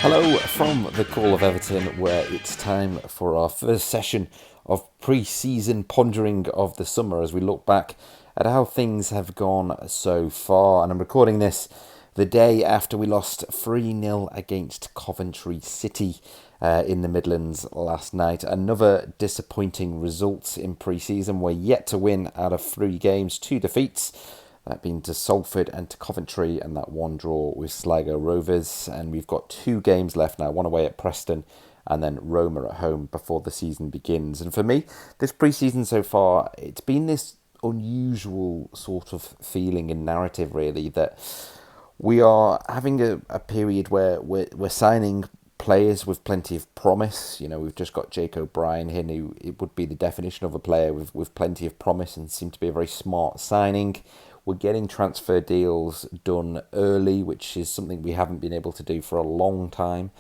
Hello from the Call of Everton, where it's time for our first session of pre-season pondering of the summer as we look back at how things have gone so far. And I'm recording this the day after we lost 3-0 against Coventry City in the Midlands last night. Another disappointing result in pre-season. We're yet to win out of 3 games, 2 defeats. That being to Salford and to Coventry, and that one draw with Sligo Rovers. And we've got 2 games left now, one away at Preston and then Roma at home before the season begins. And for me, this pre-season so far, it's been this unusual sort of feeling and narrative, really, that we are having a period where we're signing players with plenty of promise. You know, we've just got Jake O'Brien here, who it would be the definition of a player with plenty of promise and seemed to be a very smart signing. We're getting transfer deals done early, which is something we haven't been able to do for a long time.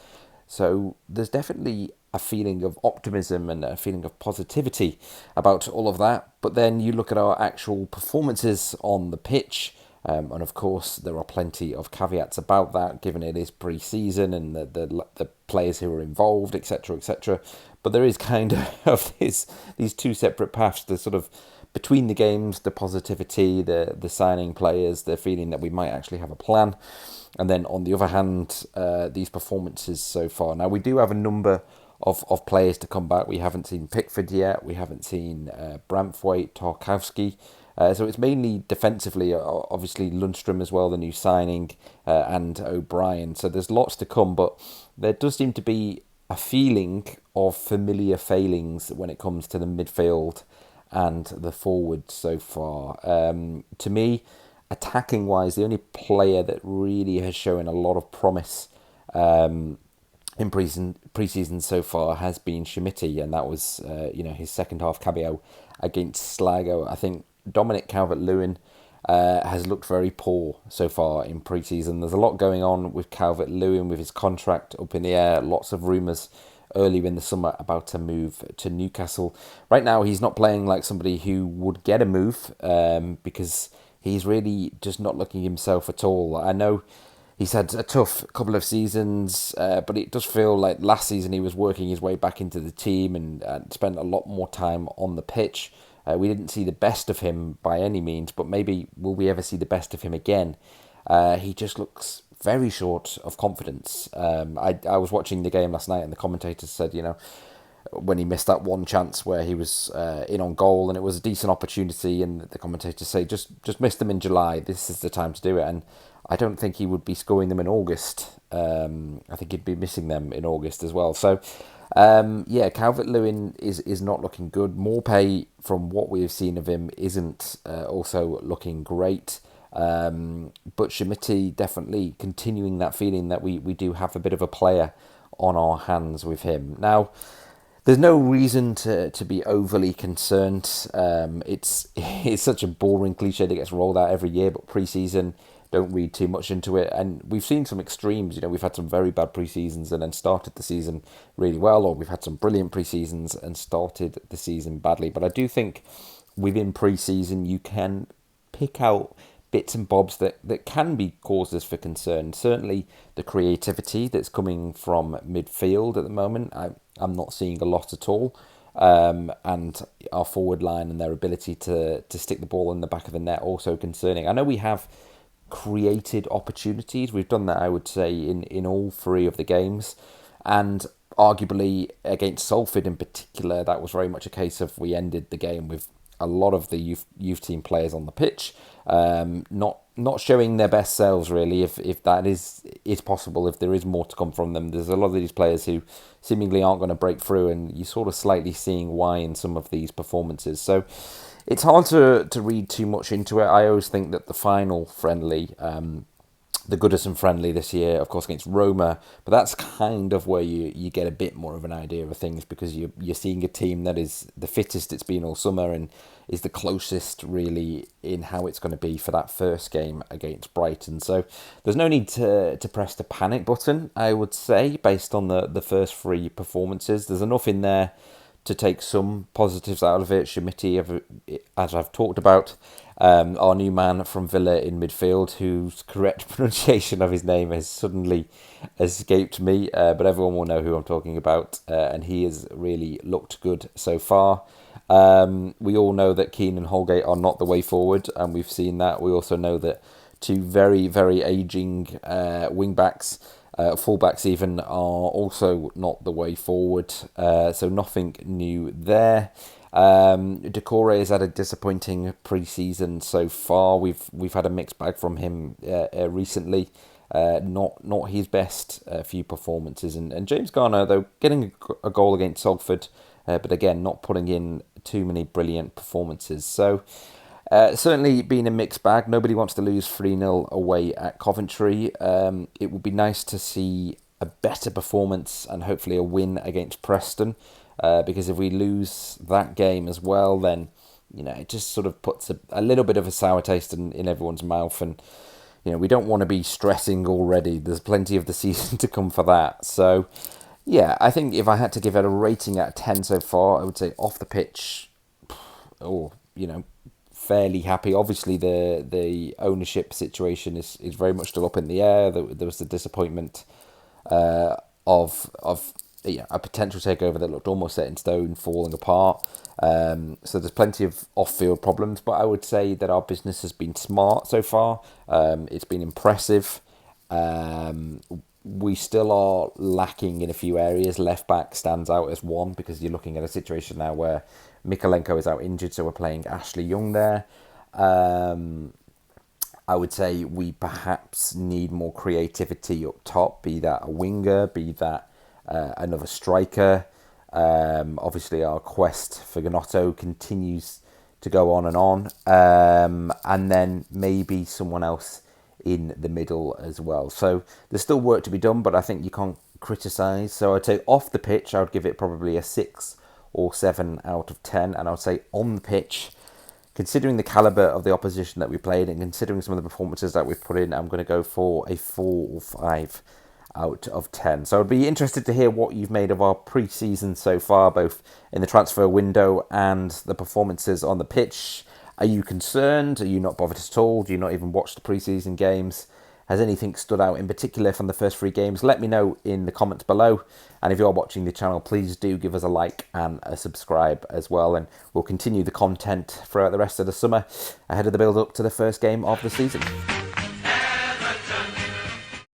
So there's definitely a feeling of optimism and a feeling of positivity about all of that. But then you look at our actual performances on the pitch, and of course there are plenty of caveats about that, given it is pre-season and the players who are involved, etc., etc. But there is kind of these 2 separate paths. The sort of between the games, the positivity, the signing players, the feeling that we might actually have a plan. And then on the other hand, these performances so far. Now, we do have a number of players to come back. We haven't seen Pickford yet. We haven't seen Branthwaite, Tarkowski. So it's mainly defensively, obviously Lundstrom as well, the new signing, and O'Brien. So there's lots to come, but there does seem to be a feeling of familiar failings when it comes to the midfield and the forward so far. To me, attacking wise, the only player that really has shown a lot of promise in pre-season so far has been Schmidt, and that was his second half cameo against Sligo. I think Dominic Calvert-Lewin has looked very poor so far in pre-season. There's a lot going on with Calvert-Lewin, with his contract up in the air, lots of rumours earlier in the summer about to move to Newcastle. Right now, he's not playing like somebody who would get a move because he's really just not looking himself at all. I know he's had a tough couple of seasons, but it does feel like last season he was working his way back into the team and spent a lot more time on the pitch. We didn't see the best of him by any means, but maybe will we ever see the best of him again? He just looks very short of confidence. I was watching the game last night, and the commentators said, when he missed that one chance where he was in on goal, and it was a decent opportunity, and the commentators say, just missed them in July. This is the time to do it, and I don't think he would be scoring them in August. I think he'd be missing them in August as well. So, Calvert-Lewin is not looking good. Morpay, from what we have seen of him, isn't also looking great. But Schmidt definitely continuing that feeling that we do have a bit of a player on our hands with him. Now, there's no reason to be overly concerned. It's such a boring cliche that gets rolled out every year, but pre-season, don't read too much into it. And we've seen some extremes. We've had some very bad pre-seasons and then started the season really well, or we've had some brilliant pre-seasons and started the season badly. But I do think within pre-season you can pick out bits and bobs that can be causes for concern. Certainly the creativity that's coming from midfield at the moment, I'm not seeing a lot at all. And our forward line and their ability to stick the ball in the back of the net also concerning. I know we have created opportunities. We've done that, I would say, in all 3 of the games. And arguably against Salford in particular, that was very much a case of we ended the game with a lot of the youth team players on the pitch, not showing their best selves really. If that is possible, if there is more to come from them, there's a lot of these players who seemingly aren't going to break through, and you're sort of slightly seeing why in some of these performances. So it's hard to read too much into it. I always think that the final friendly, the Goodison friendly this year, of course, against Roma, but that's kind of where you get a bit more of an idea of things, because you're seeing a team that is the fittest it's been all summer and is the closest really in how it's going to be for that first game against Brighton. So there's no need to press the panic button, I would say, based on the first 3 performances. There's enough in there to take some positives out of it. Schmidt, as I've talked about, our new man from Villa in midfield, whose correct pronunciation of his name has suddenly escaped me, but everyone will know who I'm talking about, and he has really looked good so far. We all know that Keane and Holgate are not the way forward, and we've seen that. We also know that two very, very ageing wing-backs, full-backs even, are also not the way forward, so nothing new there. Decore has had a disappointing pre-season so far. We've had a mixed bag from him recently. Not his best few performances, and James Garner, though, getting a goal against Salford, but again not putting in too many brilliant performances. So certainly been a mixed bag. Nobody wants to lose 3-0 away at Coventry. It would be nice to see a better performance and hopefully a win against Preston, because if we lose that game as well, then it just sort of puts a little bit of a sour taste in everyone's mouth, and we don't want to be stressing already. There's plenty of the season to come for that. So yeah, I think if I had to give it a rating out of 10 so far, I would say off the pitch, fairly happy. Obviously, the ownership situation is very much still up in the air. There was the disappointment of a potential takeover that looked almost set in stone, falling apart. So there's plenty of off-field problems, but I would say that our business has been smart so far. It's been impressive. We still are lacking in a few areas. Left back stands out as one, because you're looking at a situation now where Mikalenko is out injured, so we're playing Ashley Young there. I would say we perhaps need more creativity up top, be that a winger, be that another striker. Obviously, our quest for Gnotto continues to go on and on. And then maybe someone else in the middle as well. So there's still work to be done, but I think you can't criticise. So I'd say off the pitch, I would give it probably a 6 or 7 out of 10. And I would say on the pitch, considering the calibre of the opposition that we played and considering some of the performances that we've put in, I'm going to go for a 4 or 5 out of 10. So I'd be interested to hear what you've made of our pre-season so far, both in the transfer window and the performances on the pitch. Are you concerned? Are you not bothered at all? Do you not even watch the pre-season games? Has anything stood out in particular from the first 3 games? Let me know in the comments below. And if you're watching the channel, please do give us a like and a subscribe as well. And we'll continue the content throughout the rest of the summer ahead of the build-up to the first game of the season.